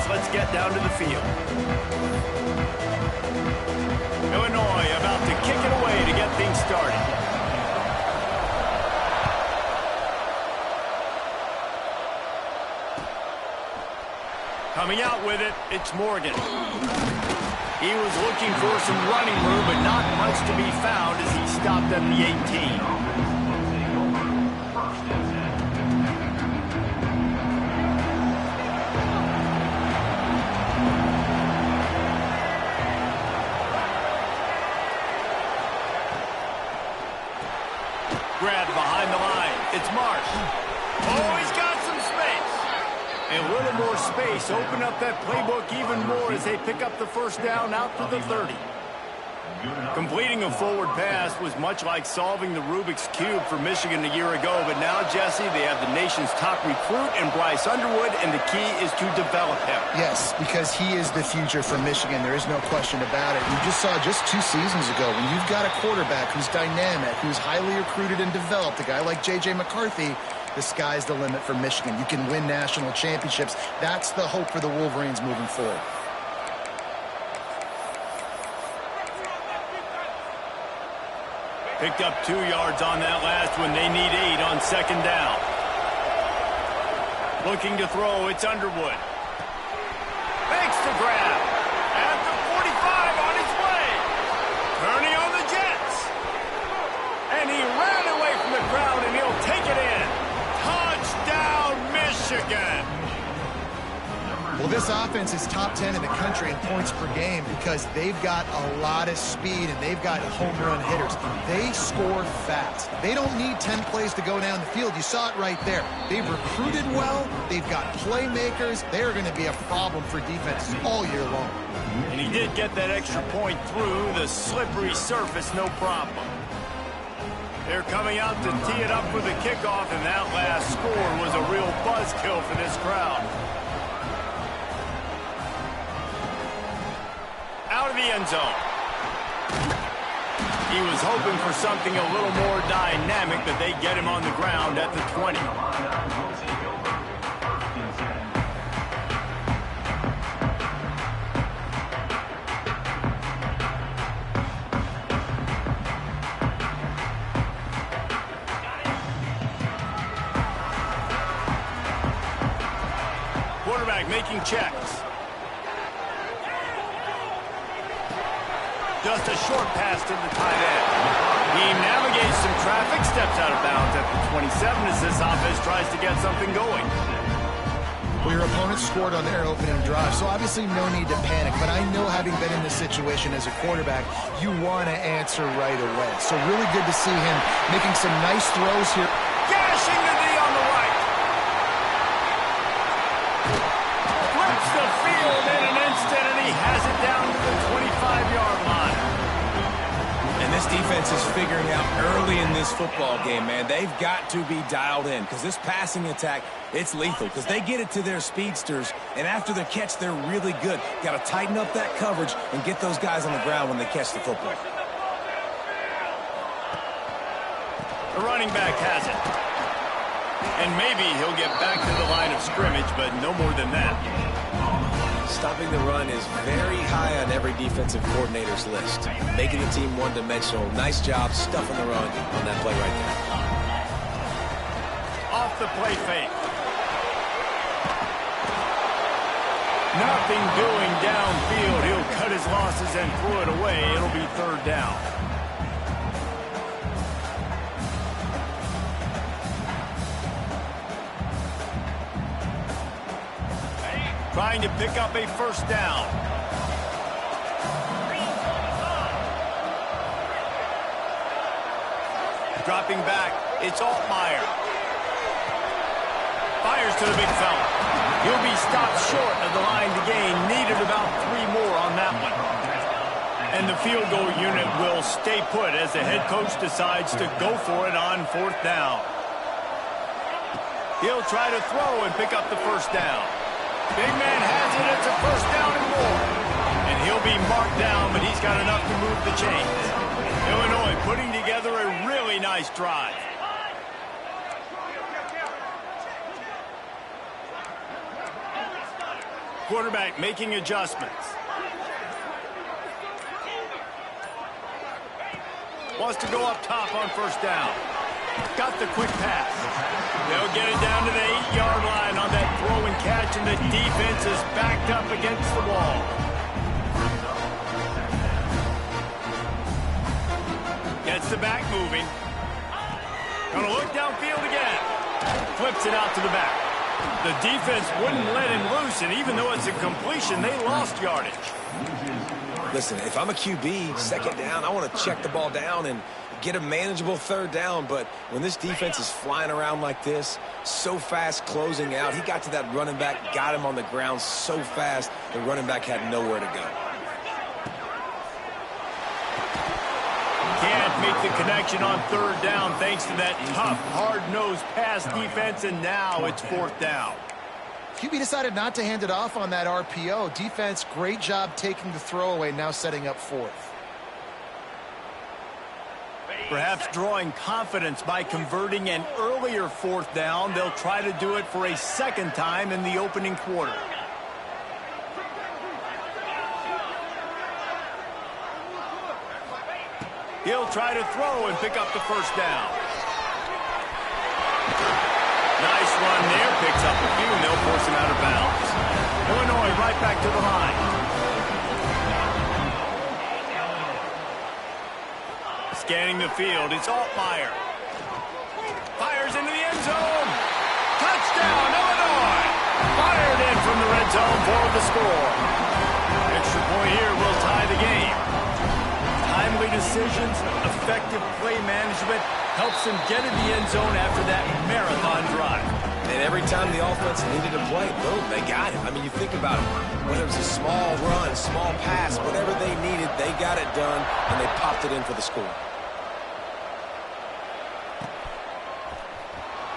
let's get down to the field. Illinois about to kick it away to get things started. Coming out with it, it's Morgan. He was looking for some running room, but not much to be found as he stopped at the 18. Grab behind the line. It's Marsh. Oh, he's got some space. A little more space. Open up that playbook even more as they pick up the first down out to the 30. Completing a forward pass was much like solving the Rubik's Cube for Michigan a year ago, but now, Jesse, they have the nation's top recruit in Bryce Underwood, and the key is to develop him. Yes, because he is the future for Michigan. There is no question about it. You just saw just 2 seasons ago when you've got a quarterback who's dynamic, who's highly recruited and developed, a guy like J.J. McCarthy, the sky's the limit for Michigan. You can win national championships. That's the hope for the Wolverines moving forward. Picked up 2 yards on that last one. They need 8 on second down. Looking to throw, it's Underwood. Makes the grab. At the 45 on his way. Turning on the Jets. And he ran away from the crowd, and he'll take it in. Touchdown, Michigan. Well, this offense is top 10 in the country in points per game because they've got a lot of speed and they've got home run hitters. They score fast. They don't need 10 plays to go down the field. You saw it right there. They've recruited well. They've got playmakers. They're going to be a problem for defenses all year long. And he did get that extra point through the slippery surface, no problem. They're coming out to tee it up for the kickoff, and that last score was a real buzzkill for this crowd. Out of the end zone. He was hoping for something a little more dynamic, but they get him on the ground at the 20. Quarterback making checks. Just a short pass to the tight end. He navigates some traffic, steps out of bounds at the 27 as this offense tries to get something going. Well, your opponent scored on their opening drive, so obviously no need to panic. But I know, having been in this situation as a quarterback, you want to answer right away. So really good to see him making some nice throws here. Gashing the knee on the right. Flips the field in an instant, and he has it down to the 25-yard line. And this defense is figuring out early in this football game, man. They've got to be dialed in because this passing attack, it's lethal because they get it to their speedsters, and after the catch, they're really good. Got to tighten up that coverage and get those guys on the ground when they catch the football. The running back has it. And maybe he'll get back to the line of scrimmage, but no more than that. Stopping the run is very high on every defensive coordinator's list. Making the team one-dimensional. Nice job stuffing the run on that play right there. Off the play fake. Nothing doing downfield. He'll cut his losses and throw it away. It'll be third down. Trying to pick up a first down. Dropping back, it's Altmaier. Fires to the big fella. He'll be stopped short of the line to gain. Needed about 3 more on that one. And the field goal unit will stay put as the head coach decides to go for it on fourth down. He'll try to throw and pick up the first down. Big man has it. It's a first down and more. And he'll be marked down, but he's got enough to move the chains. Illinois putting together a really nice drive. Quarterback making adjustments. Wants to go up top on first down. Got the quick pass. They'll get it down to the 8-yard line on that throw and catch, and the defense is backed up against the wall. Gets the back moving. Gonna look downfield again. Flips it out to the back. The defense wouldn't let him loose, and even though it's a completion, they lost yardage. Listen, if I'm a QB, second down, I want to check the ball down and get a manageable third down. But when this defense is flying around like this, so fast closing out, he got to that running back, got him on the ground so fast, the running back had nowhere to go. Can't make the connection on third down thanks to that tough, hard-nosed pass defense, and now it's fourth down. QB decided not to hand it off on that RPO. Defense, great job taking the throwaway, now setting up fourth. Perhaps drawing confidence by converting an earlier fourth down. They'll try to do it for a second time in the opening quarter. He'll try to throw and pick up the first down. Nice run there, picks up a few, and they'll force him out of bounds. Illinois right back to the line. Scanning the field, it's Altmaier. Fires into the end zone. Touchdown, Illinois! Fired in from the red zone for the score. Extra point here will tie the game. Timely decisions, effective play management helps them get in the end zone after that marathon drive. And every time the offense needed a play, boom, they got it. I mean, you think about it. Whether it was a small run, small pass, whatever they needed, they got it done, and they popped it in for the score.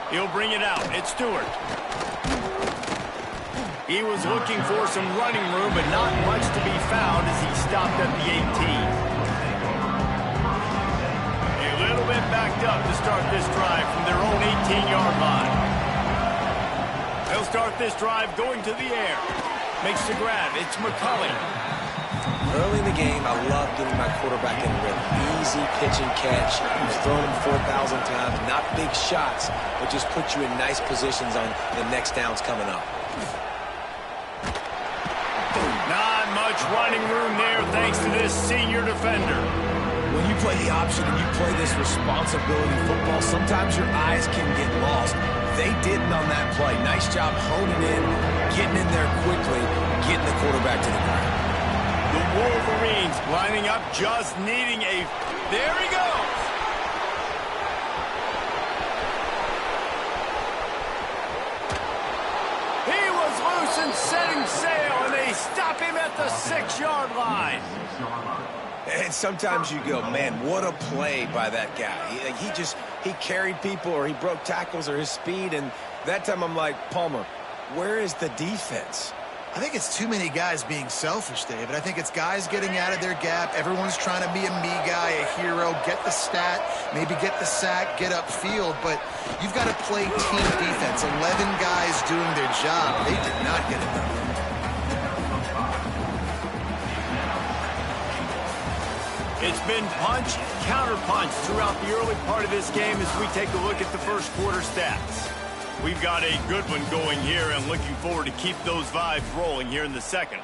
He'll bring it out. It's Stewart. He was looking for some running room, but not much to be found as he stopped at the 18. A little bit backed up to start this drive from their own 18-yard line. They'll start this drive going to the air. Makes the grab. It's McCulley. Early in the game, I love getting my quarterback in rhythm. Easy pitch and catch. You've thrown him 4,000 times. Not big shots, but just put you in nice positions on the next downs coming up. Not much running room there thanks to this senior defender. When you play the option and you play this responsibility football, sometimes your eyes can get lost. They didn't on that play. Nice job honing in, getting in there quickly, getting the quarterback to the ground. The Wolverines lining up, just needing a... There he goes! He was loose and setting sail, and they stop him at the 6-yard line. And sometimes you go, man, what a play by that guy. He carried people, or he broke tackles, or his speed, and that time I'm like, Palmer, where is the defense? I think it's too many guys being selfish, David. I think it's guys getting out of their gap. Everyone's trying to be a me guy, a hero, get the stat, maybe get the sack, get upfield. But you've got to play team defense. 11 guys doing their job. They did not get it done. It's been punch, counter-punch throughout the early part of this game as we take a look at the first quarter stats. We've got a good one going here and looking forward to keep those vibes rolling here in the second.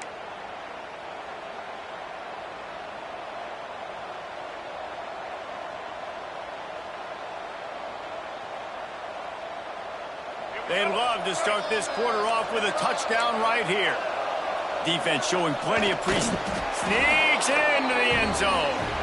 They'd love to start this quarter off with a touchdown right here. Defense showing plenty of sneaks it into the end zone.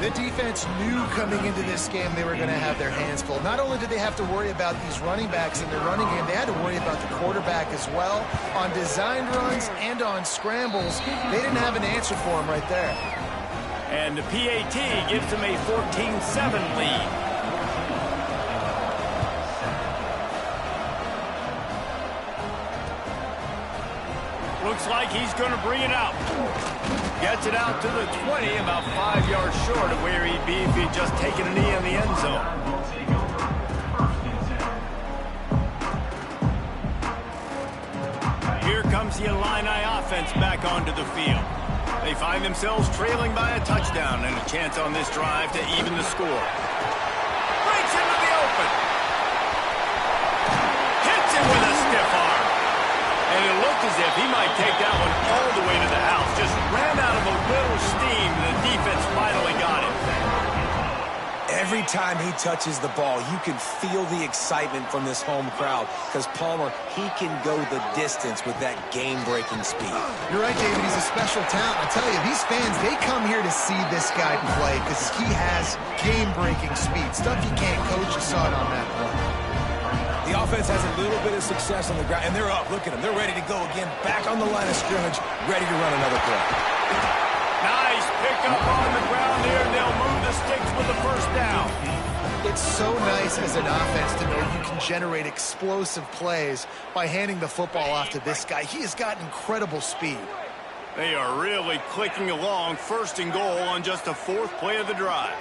The defense knew coming into this game they were going to have their hands full. Not only did they have to worry about these running backs in their running game, they had to worry about the quarterback as well. On designed runs and on scrambles, they didn't have an answer for him right there. And the PAT gives them a 14-7 lead. Looks like he's going to bring it out. Gets it out to the 20, about 5 yards short of where he'd be if he'd just taken a knee in the end zone. comes the Illini offense back onto the field. They find themselves trailing by a touchdown and a chance on this drive to even the score. Breaks into the open. Hits it with a stiff arm. And it looked as if he might take that one all the way to the house. Just ran out of a little steam, and the defense finally got him. Every time he touches the ball, you can feel the excitement from this home crowd because Palmer, he can go the distance with that game-breaking speed. You're right, David. He's a special talent. I tell you, these fans, they come here to see this guy play because he has game-breaking speed. Stuff you can't coach. You saw it on that play. The offense has a little bit of success on the ground, and they're up. Look at them. They're ready to go again. Back on the line of scrimmage, ready to run another play. Nice pickup on the ground here, and they'll move the sticks with the first down. It's so nice as an offense to know you can generate explosive plays by handing the football off to this guy. He has got incredible speed. They are really clicking along, first and goal on just the fourth play of the drive.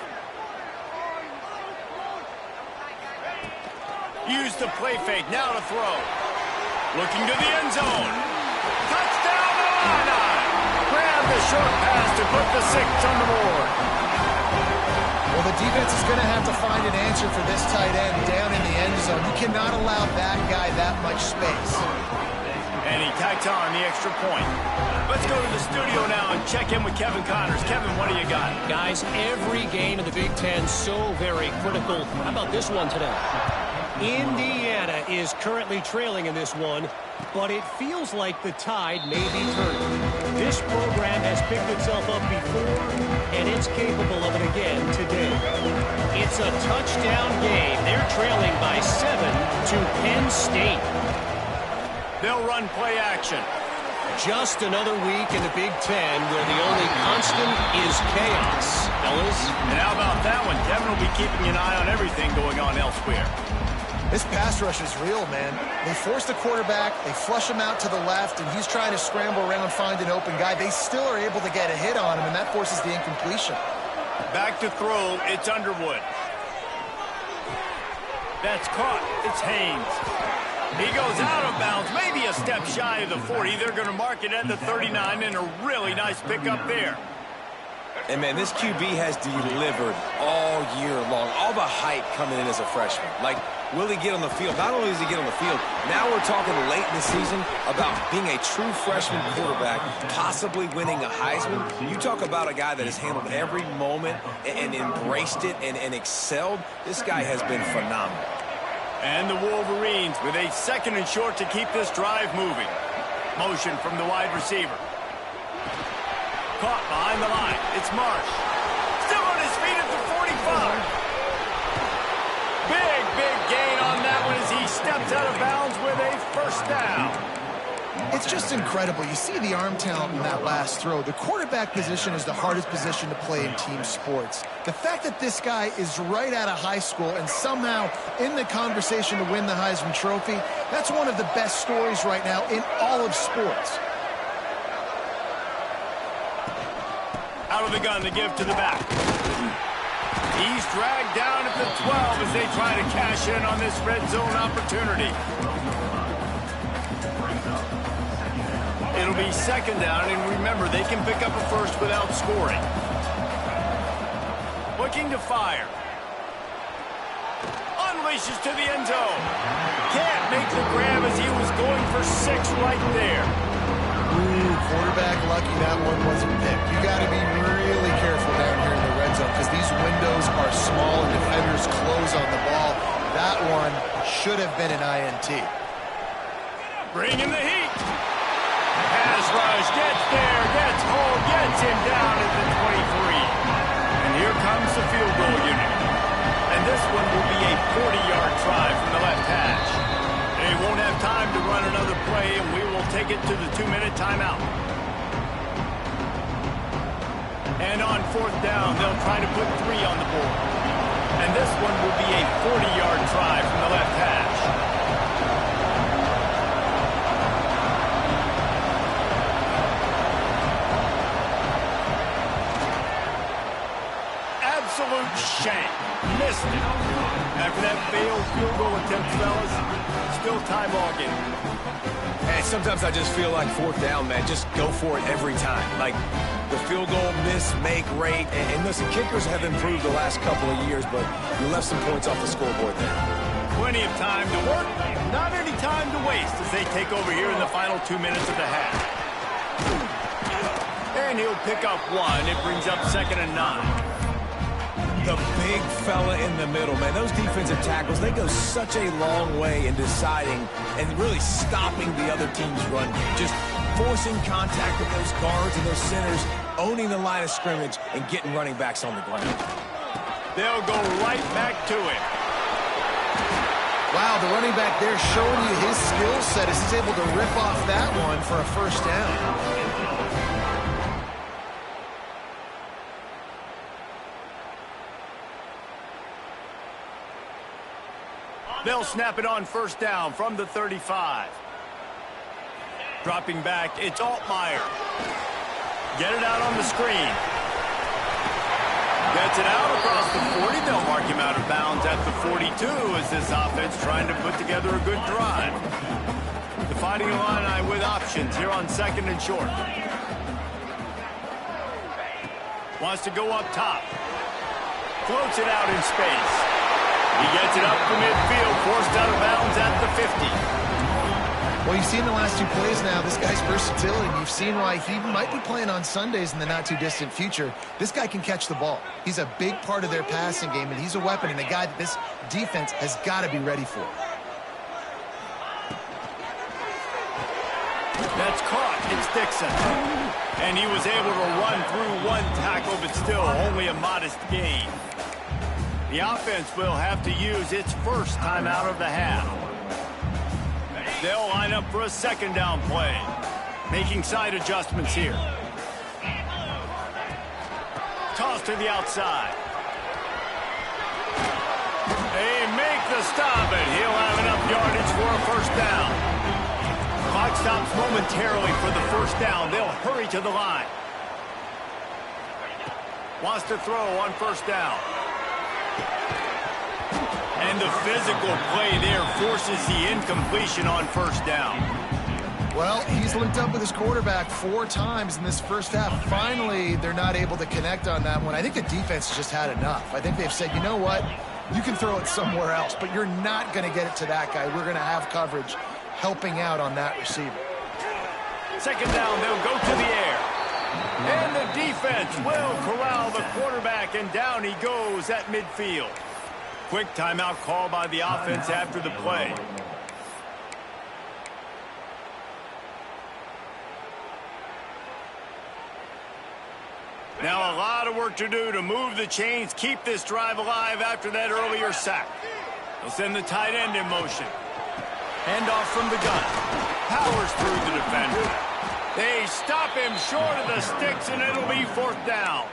Use the play fake, now to throw. Looking to the end zone. Touchdown, Illini! Grab the short pass to put the 6 on the board. Well, the defense is going to have to find an answer for this tight end down in the end zone. You cannot allow that guy that much space. And he tacks on the extra point. Let's go to the studio now and check in with Kevin Connors. Kevin, what do you got? Guys, every game in the Big Ten so very critical. How about this one today? Indiana is currently trailing in this one, but it feels like the tide may be turning. This program has picked itself up before, and it's capable of it again today. It's a touchdown game. They're trailing by 7 to Penn State. They'll run play action. Just another week in the Big Ten where the only constant is chaos. Fellas? And how about that one? Kevin will be keeping an eye on everything going on elsewhere. This pass rush is real, man. They force the quarterback, they flush him out to the left, and he's trying to scramble around, find an open guy. They still are able to get a hit on him, and that forces the incompletion. Back to throw, it's Underwood. That's caught, it's Haynes. He goes out of bounds, maybe a step shy of the 40. They're going to mark it at the 39, and a really nice pickup there. And, man, this QB has delivered all year long. All the hype coming in as a freshman. Like, will he get on the field? Not only does he get on the field, now we're talking late in the season about being a true freshman quarterback, possibly winning a Heisman. You talk about a guy that has handled every moment and embraced it and excelled. This guy has been phenomenal. And the Wolverines with a 2nd and short to keep this drive moving. Motion from the wide receiver. Caught behind the line. It's Marsh. Still on his feet at the 45. Big gain on that one as he steps out of bounds with a first down. It's just incredible. You see the arm talent in that last throw. The quarterback position is the hardest position to play in team sports. The fact that this guy is right out of high school and somehow in the conversation to win the Heisman Trophy, that's one of the best stories right now in all of sports. Out of the gun to give to the back. He's dragged down at the 12 as they try to cash in on this red zone opportunity. It'll be 2nd down, and remember, they can pick up a first without scoring. Looking to fire. Unleashes to the end zone. Can't make the grab as he was going for 6 right there. Ooh, quarterback lucky that one wasn't picked. You got to be really careful down here in the red zone because these windows are small and defenders close on the ball. That one should have been an INT. Bringing the heat. Pass rush, gets there, gets home, gets him down at the 23. And here comes the field goal unit. And this one will be a 40-yard try from the left hash. They won't have time to run another play, and we will take it to the 2-minute timeout. And on 4th down, they'll try to put 3 on the board. And this one will be a 40-yard try from the left hash. Absolute shank. Missed it. After that failed field goal attempt, fellas, still tie ball game. And sometimes I just feel like fourth down, man, just go for it every time. Like the field goal miss-make rate. And listen, kickers have improved the last couple of years, but you left some points off the scoreboard there. Plenty of time to work, not any time to waste as they take over here in the final 2 minutes of the half. And he'll pick up one. It brings up 2nd and 9. The big fella in the middle, man. Those defensive tackles, they go such a long way in deciding and really stopping the other team's run game. Just forcing contact with those guards and those centers, owning the line of scrimmage, and getting running backs on the ground. They'll go right back to it. Wow, the running back there showing you his skill set as he's able to rip off that one for a first down. They'll snap it on first down from the 35. Dropping back, it's Altmaier. Get it out on the screen. Gets it out across the 40. They'll mark him out of bounds at the 42 as this offense trying to put together a good drive. The Fighting Illini with options here on 2nd and short. Wants to go up top. Floats it out in space. He gets it up to midfield, forced out of bounds at the 50. Well, you've seen the last 2 plays now. This guy's versatility. You've seen why he might be playing on Sundays in the not-too-distant future. This guy can catch the ball. He's a big part of their passing game, and he's a weapon and a guy that this defense has got to be ready for. That's caught. It's Dixon. And he was able to run through one tackle, but still only a modest gain. The offense will have to use its first time out of the half. They'll line up for a 2nd down play. Making side adjustments here. Toss to the outside. They make the stop, and he'll have enough yardage for a first down. Clock stops momentarily for the first down. They'll hurry to the line. Wants to throw on first down. And the physical play there forces the incompletion on first down. Well, he's linked up with his quarterback 4 times in this first half. Finally, they're not able to connect on that one. I think the defense just had enough. I think they've said, you know what? You can throw it somewhere else, but you're not going to get it to that guy. We're going to have coverage helping out on that receiver. 2nd down, they'll go to the air. And the defense will corral the quarterback, and down he goes at midfield. Quick timeout call by the offense after the play. Now a lot of work to do to move the chains, keep this drive alive after that earlier sack. They'll send the tight end in motion. Handoff from the gun. Powers through the defender. They stop him short of the sticks, and it'll be 4th down.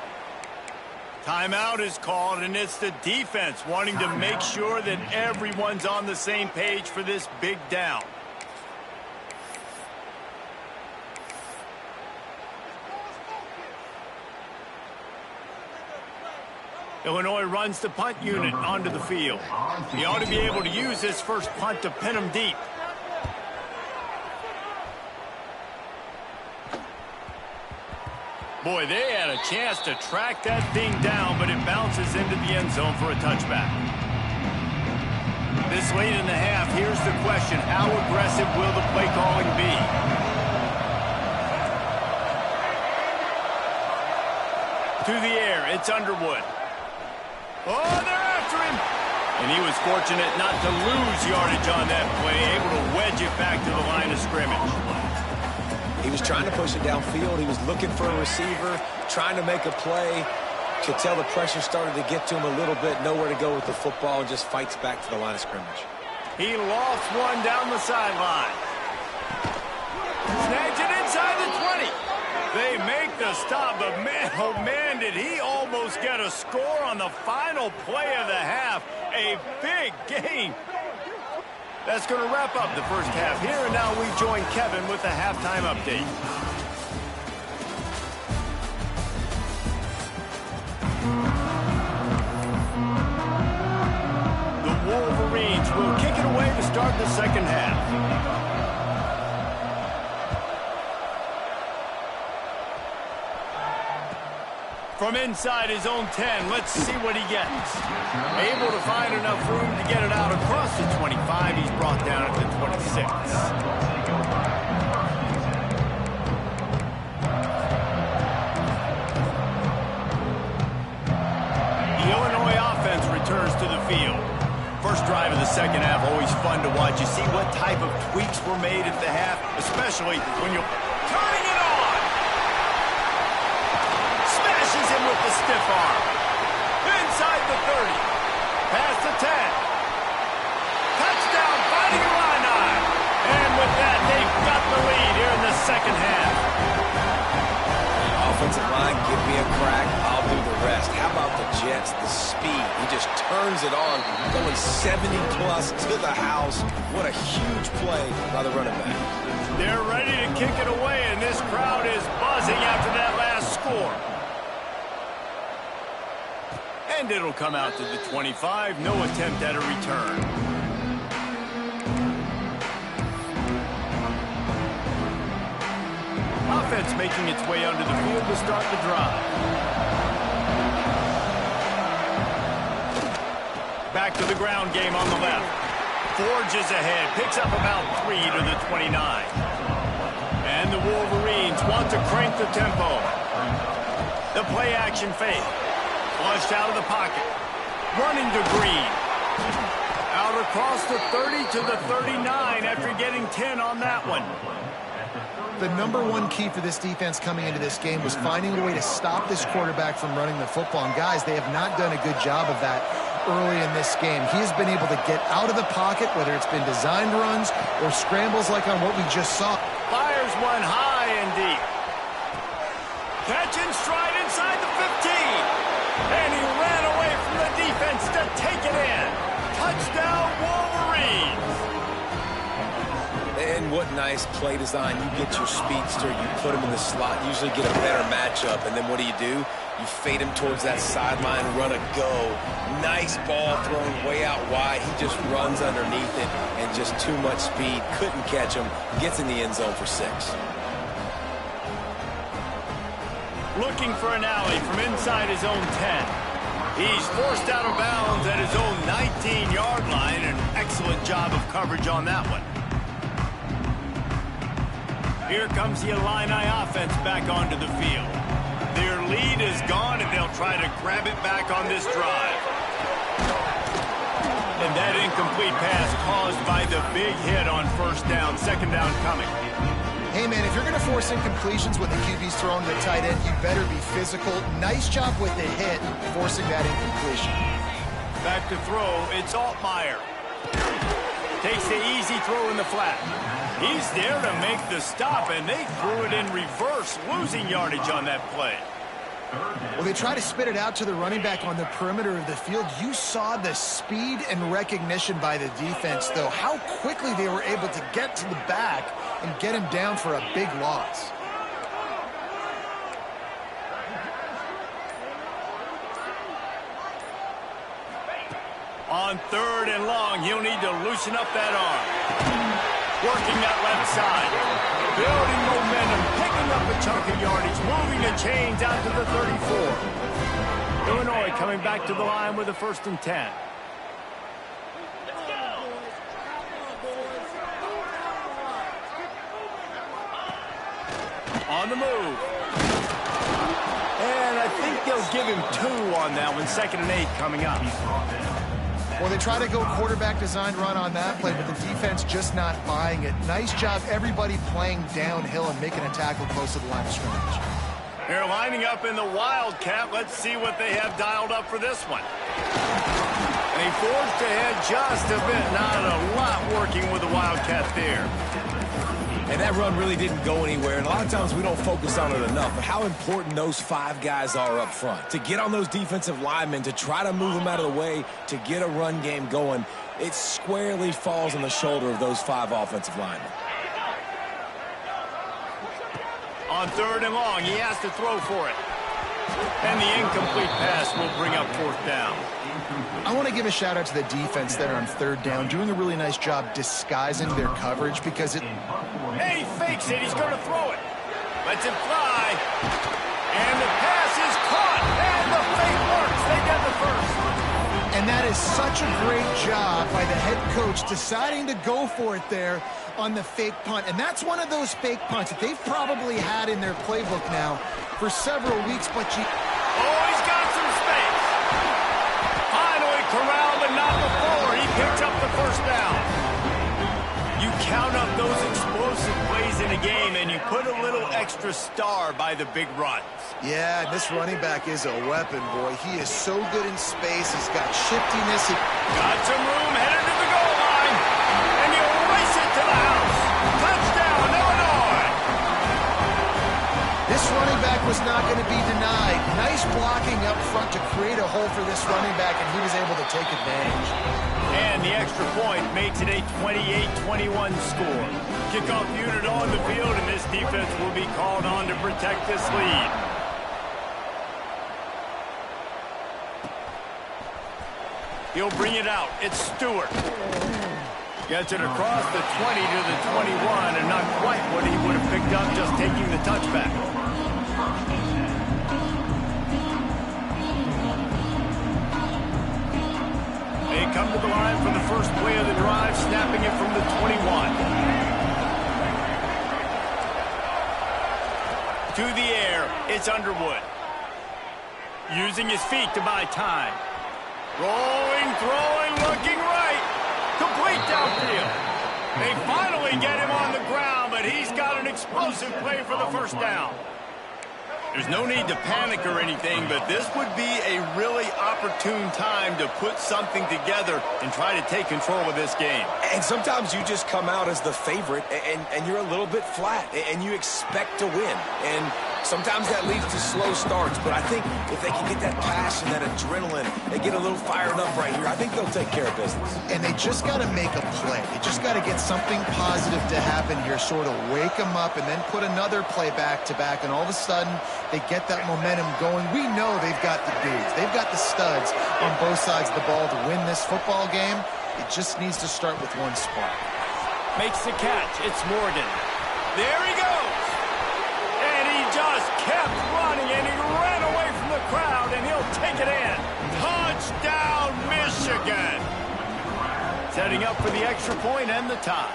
Timeout is called, and it's the defense wanting to make sure that everyone's on the same page for this big down. Illinois runs the punt unit onto the field. He ought to be able to use this first punt to pin him deep. Boy, they had a chance to track that thing down, but it bounces into the end zone for a touchback. This late in the half, here's the question. How aggressive will the play calling be? To the air, it's Underwood. Oh, they're after him! And he was fortunate not to lose yardage on that play, able to wedge it back to the line of scrimmage. He was trying to push it downfield. He was looking for a receiver, trying to make a play. Could tell the pressure started to get to him a little bit. Nowhere to go with the football, and just fights back to the line of scrimmage. He lofts one down the sideline. Snags it inside the 20. They make the stop, but man, oh man, did he almost get a score on the final play of the half. A big gain. That's going to wrap up the first half here, and now we join Kevin with the halftime update. The Wolverines will kick it away to start the second half. From inside his own 10, let's see what he gets. Able to find enough room to get it out across the 25. He's brought down at the 26. The Illinois offense returns to the field. First drive of the second half, always fun to watch. You see what type of tweaks were made at the half, especially when you're turning it on. Smashes him with the stiff arm. Inside the 30. Past the 10. Touchdown, fighting Illini. And with that, they've got the lead here in the second half. Offensive line, give me a crack, I'll do the rest. How about the Jets, the speed? He just turns it on, going 70-plus to the house. What a huge play by the running back. They're ready to kick it away, and this crowd is buzzing after that last score. And it'll come out to the 25. No attempt at a return. Offense making its way onto the field to start the drive. Back to the ground game on the left. Forges ahead. Picks up about 3 to the 29. And the Wolverines want to crank the tempo. The play action fake. Flushed out of the pocket. Running to Green. Out across the 30 to the 39 after getting 10 on that one. The number one key for this defense coming into this game was finding a way to stop this quarterback from running the football. And guys, they have not done a good job of that early in this game. He has been able to get out of the pocket, whether it's been designed runs or scrambles like on what we just saw. Fires one high and deep. Catch and stride inside the 15. And he ran away from the defense to take it in. Touchdown, Wolverines. And what nice play design. You get your speedster, you put him in the slot, usually get a better matchup. And then what do? You fade him towards that sideline, run a go. Nice ball thrown way out wide. He just runs underneath it and just too much speed. Couldn't catch him. Gets in the end zone for 6. Looking for an alley from inside his own 10. He's forced out of bounds at his own 19-yard line. An excellent job of coverage on that one. Here comes the Illini offense back onto the field. Their lead is gone, and they'll try to grab it back on this drive. And that incomplete pass caused by the big hit on first down. Second down coming. Hey, man, if you're going to force incompletions when the QB's throwing the tight end, you better be physical. Nice job with the hit, forcing that incompletion. Back to throw, it's Altmaier. Takes the easy throw in the flat. He's there to make the stop, and they threw it in reverse, losing yardage on that play. Well, they try to spit it out to the running back on the perimeter of the field. You saw the speed and recognition by the defense, though, how quickly they were able to get to the back and get him down for a big loss. On 3rd and long, he'll need to loosen up that arm. Working that left side. Building momentum, picking up a chunk of yardage, moving the chains out to the 34. Illinois coming back to the line with a 1st and 10. On the move. And I think they'll give him 2 on that one. 2nd and 8 coming up. Well, they try to go quarterback designed run on that play, but the defense just not buying it. Nice job, everybody playing downhill and making a tackle close to the line of scrimmage. They're lining up in the Wildcat. Let's see what they have dialed up for this one. And he forged ahead just a bit. Not a lot working with the Wildcat there. And that run really didn't go anywhere. And a lot of times we don't focus on it enough. But how important those 5 guys are up front. To get on those defensive linemen, to try to move them out of the way, to get a run game going, it squarely falls on the shoulder of those 5 offensive linemen. On 3rd and long, he has to throw for it. And the incomplete pass will bring up 4th down. I want to give a shout out to the defense there on 3rd down, doing a really nice job disguising their coverage because it... And he fakes it. He's going to throw it. Lets it fly. And the pass is caught, and the fake works. They get the first. And that is such a great job by the head coach deciding to go for it there on the fake punt. And that's one of those fake punts that they've probably had in their playbook now for several weeks. But Oh, he's got some space. Finally corralled, but not before. He picks up the first down. You count up those explosive plays in a game, and you put a little extra star by the big runs. yeah, this running back is a weapon, boy. He is so good in space. He's got shiftiness. Got some room, headed to the goal line, and he'll race it to the house. Touchdown, Illinois. This running back was not going to be denied. Nice blocking up front to create a hole for this running back, and he was able to take advantage. And the extra point makes it a 28-21 score. Kickoff unit on the field, and this defense will be called on to protect this lead. He'll bring it out. It's Stewart. Gets it across the 20 to the 21, and not quite what he would have picked up just taking the touchback. They come to the line for the first play of the drive, snapping it from the 21. To the air, it's Underwood. Using his feet to buy time. Rolling, throwing, looking right. Complete downfield. They finally get him on the ground, but he's got an explosive play for the first down. There's no need to panic or anything, but this would be a really opportune time to put something together and try to take control of this game. And sometimes you just come out as the favorite, and you're a little bit flat, and you expect to win. And sometimes that leads to slow starts, but I think if they can get that passion, that adrenaline, they get a little fired up right here, I think they'll take care of business. And they just got to make a play. They just got to get something positive to happen here, sort of wake them up, and then put another play back-to-back, and all of a sudden they get that momentum going. We know they've got the dudes. They've got the studs on both sides of the ball to win this football game. It just needs to start with one spark. Makes the catch. It's Morgan. There he goes. And he just kept running, and he ran away from the crowd, and he'll take it in. Touchdown, Michigan. Setting up for the extra point and the tie.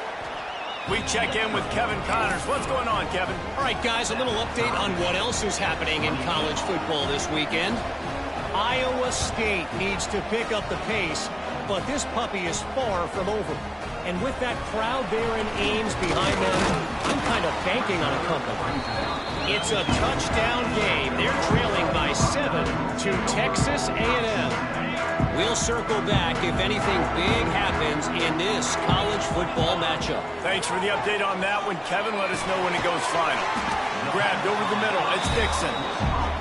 We check in with Kevin Connors. What's going on, Kevin? All right, guys, a little update on what else is happening in college football this weekend. Iowa State needs to pick up the pace, but this puppy is far from over. And with that crowd there in Ames behind them, I'm kind of banking on a comeback. It's a touchdown game. They're trailing by 7 to Texas A&M. We'll circle back if anything big happens in this college football matchup. Thanks for the update on that one, Kevin. Let us know when it goes final. Grabbed over the middle. It's Dixon.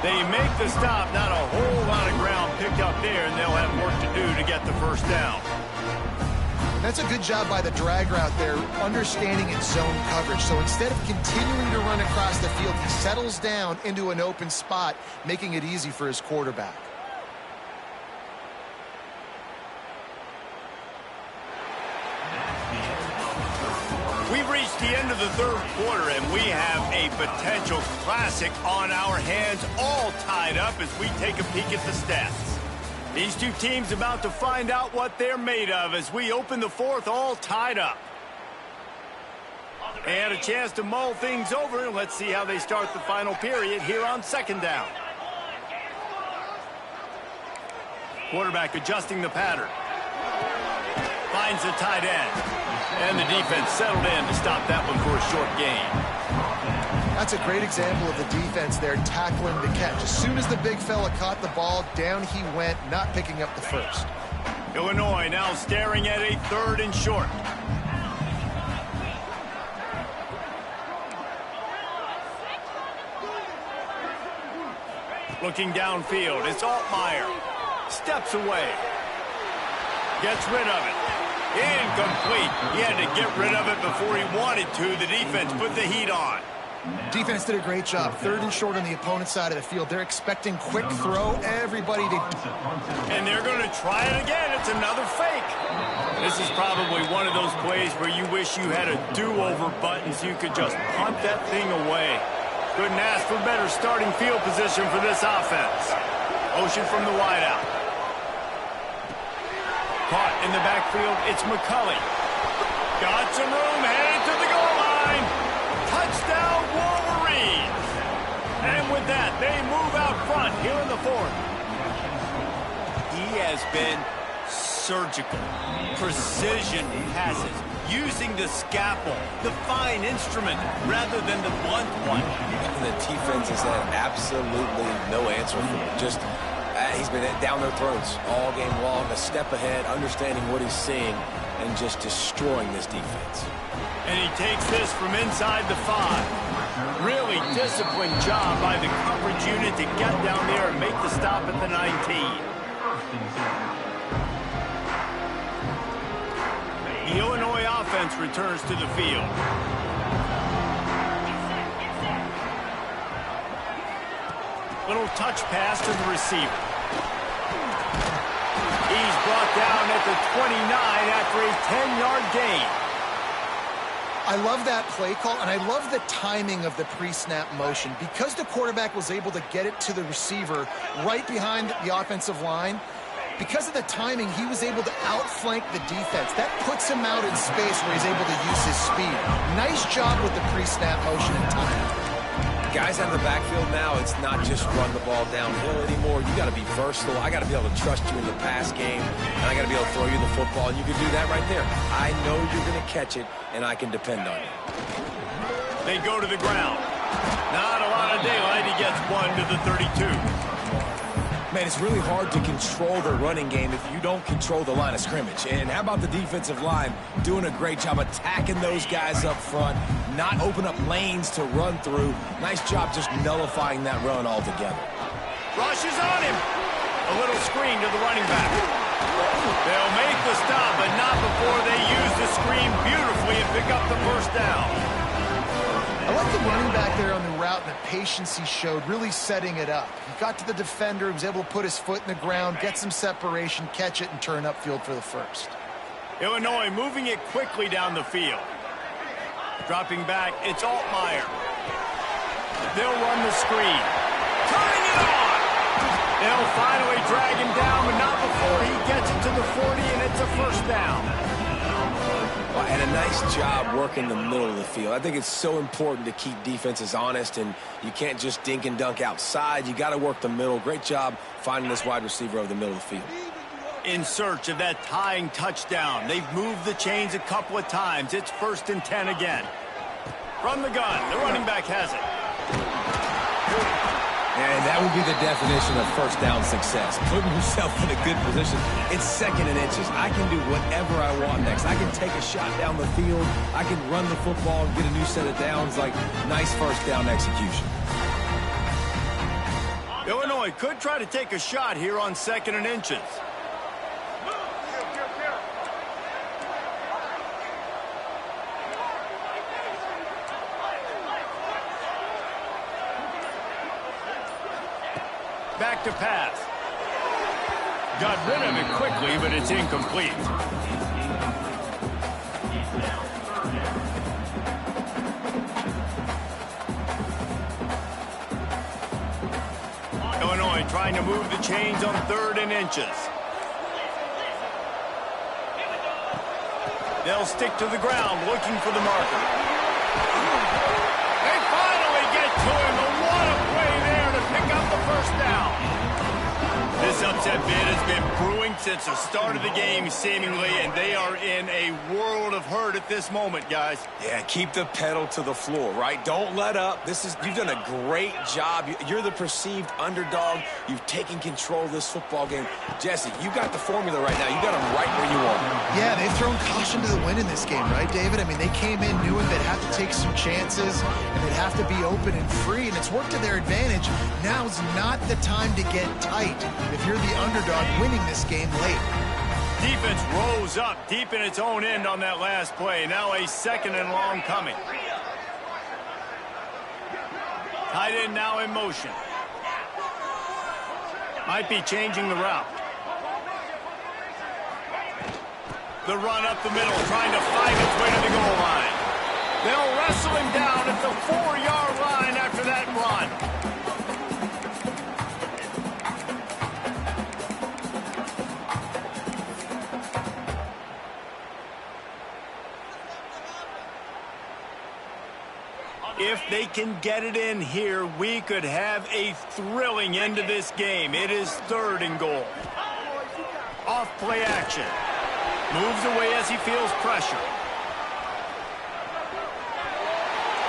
They make the stop. Not a whole lot of ground picked up there, and they'll have work to do to get the first down. That's a good job by the drag route there, understanding its zone coverage. So instead of continuing to run across the field, he settles down into an open spot, making it easy for his quarterback. We've reached the end of the third quarter, and we have a potential classic on our hands, all tied up as we take a peek at the stats. These two teams about to find out what they're made of as we open the fourth, all tied up. And a chance to mull things over. Let's see how they start the final period here on second down. Quarterback adjusting the pattern. Finds the tight end. And the defense settled in to stop that one for a short gain. That's a great example of the defense there tackling the catch. As soon as the big fella caught the ball, down he went, not picking up the first. Illinois now staring at a 3rd and short. Looking downfield, it's Altmaier. Steps away. Gets rid of it. Incomplete. He had to get rid of it before he wanted to. The defense put the heat on. Defense did a great job. 3rd and short on the opponent's side of the field. They're expecting quick throw. Everybody to... And they're going to try it again. It's another fake. This is probably one of those plays where you wish you had a do-over button so you could just punt that thing away. Couldn't ask for better starting field position for this offense. Motion from the wideout. Caught in the backfield, it's McCulley. Got some room, headed to the goal line. Touchdown, Wolverines. And with that, they move out front here in the fourth. He has been surgical. Precision passes. Using the scalpel, the fine instrument, rather than the blunt one. And the defense has had absolutely no answer for him. Just, he's been down their throats all game long, a step ahead, understanding what he's seeing, and just destroying this defense. And he takes this from inside the 5. Really disciplined job by the coverage unit to get down there and make the stop at the 19. The Illinois offense returns to the field. Little touch pass to the receiver. He's brought down at the 29 after a 10-yard gain. I love that play call, and I love the timing of the pre-snap motion. Because the quarterback was able to get it to the receiver right behind the offensive line, because of the timing, he was able to outflank the defense. That puts him out in space where he's able to use his speed. Nice job with the pre-snap motion and timing. Guys out of the backfield now, it's not just run the ball downhill anymore. You got to be versatile. I got to be able to trust you in the pass game, and I got to be able to throw you the football, and you can do that right there. I know you're going to catch it, and I can depend on you. They go to the ground. Not a lot of daylight. He gets one to the 32. Man, it's really hard to control the running game if you don't control the line of scrimmage. And how about the defensive line doing a great job attacking those guys up front, not open up lanes to run through. Nice job just nullifying that run altogether. Rush is on him. A little screen to the running back. They'll make the stop, but not before they use the screen beautifully and pick up the first down. I like the running back there on the route and the patience he showed, really setting it up. He got to the defender, he was able to put his foot in the ground, get some separation, catch it, and turn upfield for the first. Illinois moving it quickly down the field. Dropping back, it's Altmaier. They'll run the screen. Turning it on! They'll finally drag him down, but not before he gets it to the 40, and it's a first down. And a nice job working the middle of the field. I think it's so important to keep defenses honest, and you can't just dink and dunk outside. You got to work the middle. Great job finding this wide receiver over the middle of the field. In search of that tying touchdown. They've moved the chains a couple of times. It's 1st and 10 again. From the gun, the running back has it. And that would be the definition of first down success. Putting yourself in a good position. It's 2nd and inches. I can do whatever I want next. I can take a shot down the field. I can run the football and get a new set of downs. Like, nice first down execution. Illinois could try to take a shot here on 2nd and inches. Back to pass. Got rid of it quickly, but it's incomplete. Illinois trying to move the chains on 3rd and inches. They'll stick to the ground looking for the marker. They finally get to him, and what a play there to pick up the first down. This upset bid has been brewing since the start of the game, seemingly, and they are in a world of hurt at this moment, guys. Yeah, keep the pedal to the floor, right? Don't let up. You've done a great job. You're the perceived underdog. You've taken control of this football game. Jesse, you got the formula right now. You got them right where you want them. Yeah, they've thrown caution to the wind in this game, right, David? I mean, they came in knowing they'd have to take some chances, and they'd have to be open and free, and it's worked to their advantage. Now's not the time to get tight if you're the underdog winning this game late. Defense rose up deep in its own end on that last play. Now a 2nd and long coming. Tight end now in motion. Might be changing the route. The run up the middle, trying to find its way to the goal line. They'll wrestle him down at the 4-yard line after that If they can get it in here, we could have a thrilling end to this game. It is 3rd and goal. Off play action. Moves away as he feels pressure.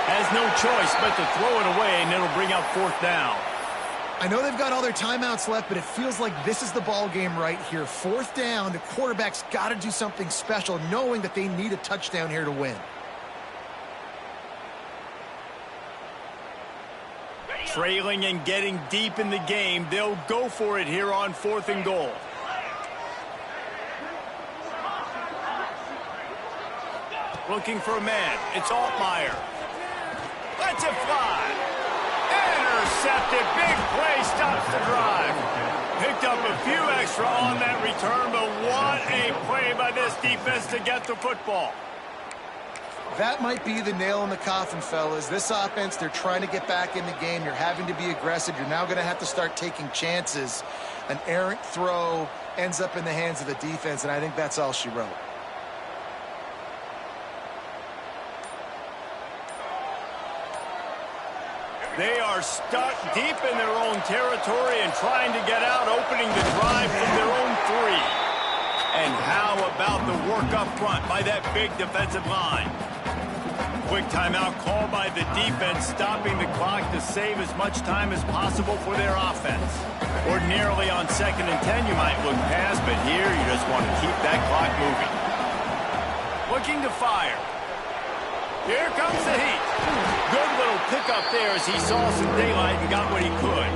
Has no choice but to throw it away, and it'll bring up 4th down. I know they've got all their timeouts left, but it feels like this is the ball game right here. 4th down, the quarterback's got to do something special, knowing that they need a touchdown here to win. Trailing and getting deep in the game, they'll go for it here on 4th and goal. Looking for a man. It's Altmaier. Lets it fly. Intercepted. Big play stops the drive. Picked up a few extra on that return, but what a play by this defense to get the football. That might be the nail in the coffin, fellas. This offense, they're trying to get back in the game. You're having to be aggressive. You're now going to have to start taking chances. An errant throw ends up in the hands of the defense, and I think that's all she wrote. They are stuck deep in their own territory and trying to get out, opening the drive from their own 3. And how about the work up front by that big defensive line? Quick timeout call by the defense, stopping the clock to save as much time as possible for their offense. Ordinarily on 2nd and 10, you might look past, but here you just want to keep that clock moving. Looking to fire. Here comes the heat. Good little pickup there as he saw some daylight and got what he could.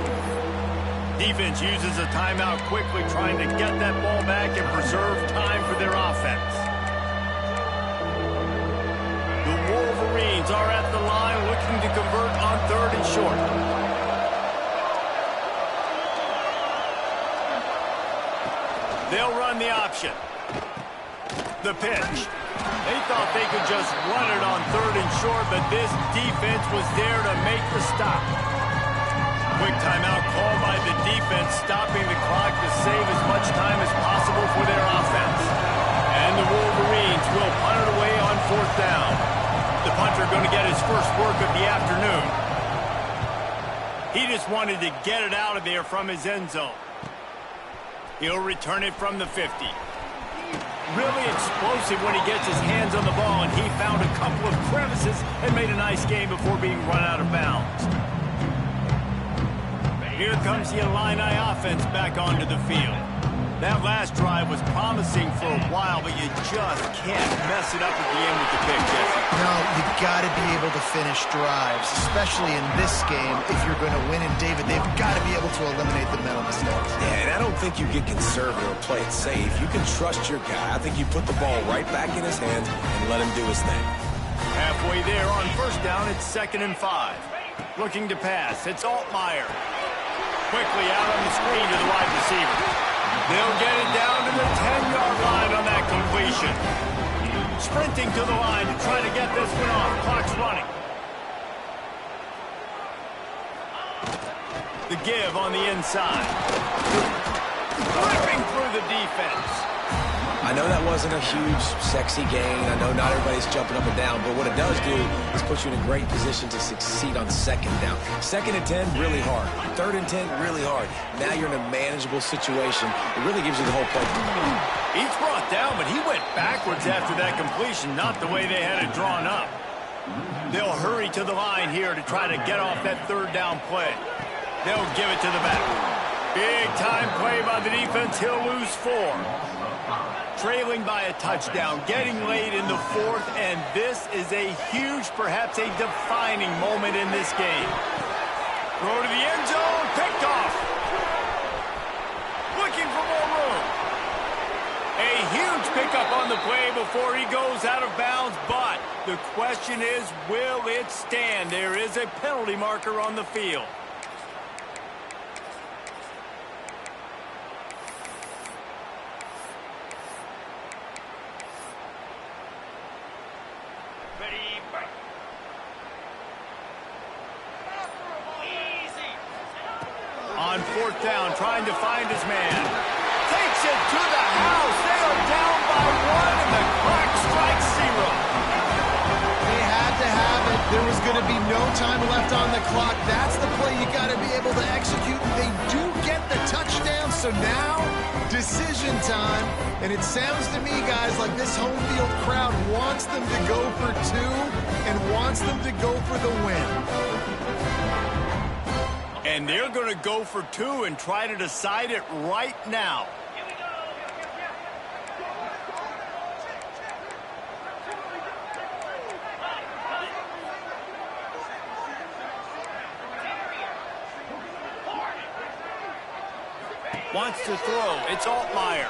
Defense uses a timeout quickly, trying to get that ball back and preserve time for their offense. The Wolverines are at the line looking to convert on 3rd and short. They'll run the option. The pitch. They thought they could just run it on 3rd and short, but this defense was there to make the stop. Quick timeout call by the defense, stopping the clock to save as much time as possible for their offense. And the Wolverines will punt it away on 4th down. The punter going to get his first work of the afternoon. He just wanted to get it out of there from his end zone. He'll return it from the 50. Really explosive when he gets his hands on the ball, and he found a couple of crevices and made a nice game before being run out of bounds. Here comes the Illini offense back onto the field. That last drive was promising for a while, but you just can't mess it up at the end with the pick, Jesse. No, you got to be able to finish drives, especially in this game. If you're going to win, and David, they've got to be able to eliminate the mental mistakes. Yeah, and I don't think you get conservative or play it safe. You can trust your guy. I think you put the ball right back in his hands and let him do his thing. Halfway there on 1st down, it's 2nd and 5. Looking to pass, it's Altmaier. Quickly out on the screen to the wide receiver. They'll get it down to the 10-yard line on that completion. Sprinting to the line to try to get this one off. Clock's running. The give on the inside. Ripping through the defense. I know that wasn't a huge, sexy gain. I know not everybody's jumping up and down, but what it does do is put you in a great position to succeed on 2nd down. 2nd and 10, really hard. 3rd and 10, really hard. Now you're in a manageable situation. It really gives you the whole play. He's brought down, but he went backwards after that completion, not the way they had it drawn up. They'll hurry to the line here to try to get off that 3rd down play. They'll give it to the back. Big time play by the defense. He'll lose 4. Trailing by a touchdown, getting late in the 4th, and this is a huge, perhaps a defining moment in this game. Throw to the end zone, picked off. Looking for more room. A huge pickup on the play before he goes out of bounds, but the question is, will it stand? There is a penalty marker on the field. On 4th down, trying to find his man. Takes it to the house. They are down by 1, and the clock strikes 0. They had to have it. There was going to be no time left on the clock. That's the play you got to be able to execute. They do get the touchdown, so now decision time. And it sounds to me, guys, like this home field crowd wants them to go for 2 and wants them to go for the win. And they're going to go for 2 and try to decide it right now. Wants to throw. It's Altmaier.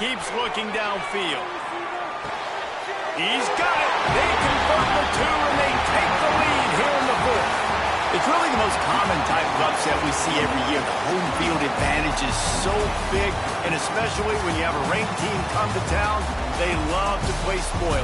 Keeps looking downfield. He's got it. They convert the 2, and they take the lead here in the 4th. It's really the most common type of upset we see every year. The home field advantage is so big, and especially when you have a ranked team come to town, they love to play spoiler.